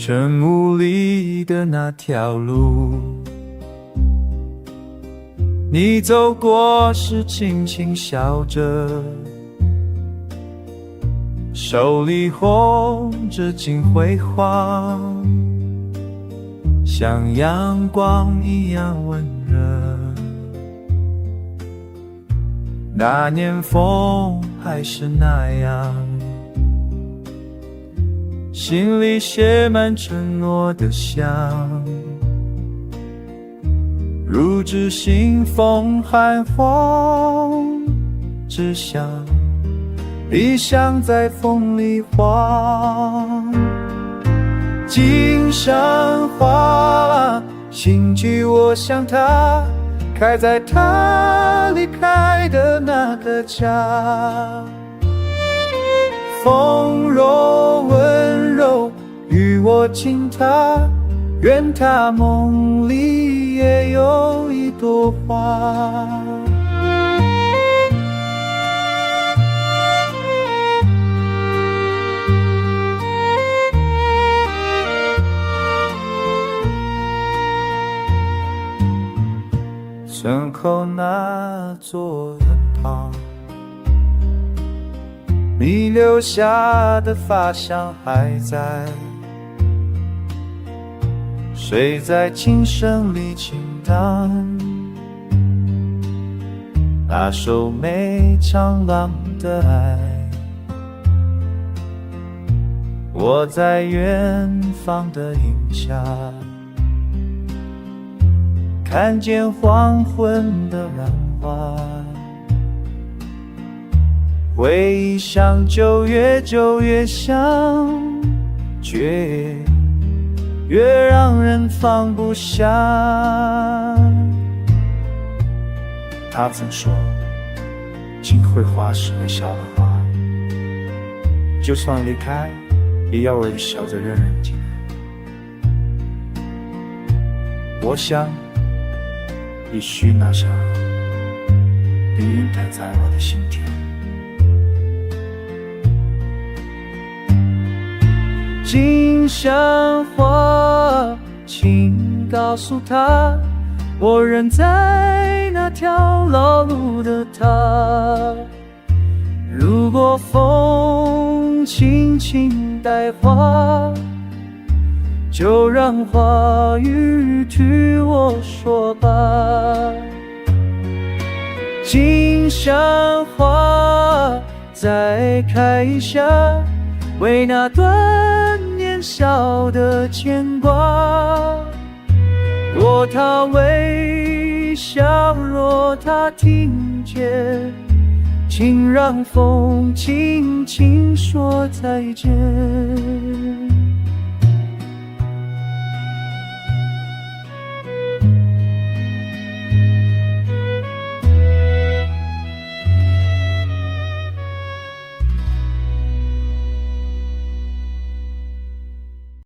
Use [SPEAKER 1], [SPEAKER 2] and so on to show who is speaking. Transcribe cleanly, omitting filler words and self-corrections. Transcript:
[SPEAKER 1] 晨雾里的那条路，你走过时轻轻笑着，手里红着金辉煌，像阳光一样温热。那年风还是那样，心里写满承诺的香，如纸信封寒黄，只想理想在风里晃。金山花，兴起我想它，开在他离开的那个家。风柔温柔与我亲他，愿他梦里也有一朵花。村口那座坟旁，你留下的发香还在，睡在琴声里倾荡，那首没唱完的爱。我在远方的荫下，看见黄昏的染花，回忆像旧月，旧月像，却越让人放不下。他曾说，金辉花是微笑的花，就算离开，也要微笑着任人进。我想也许那场你应该在我的心田。金山花，请告诉他，我仍在那条老路的他。如果风轻轻带花，就让花语替我说吧。金山花再开一下，为那段年少的牵挂。若他微笑，若他听见，请让风轻轻说再见。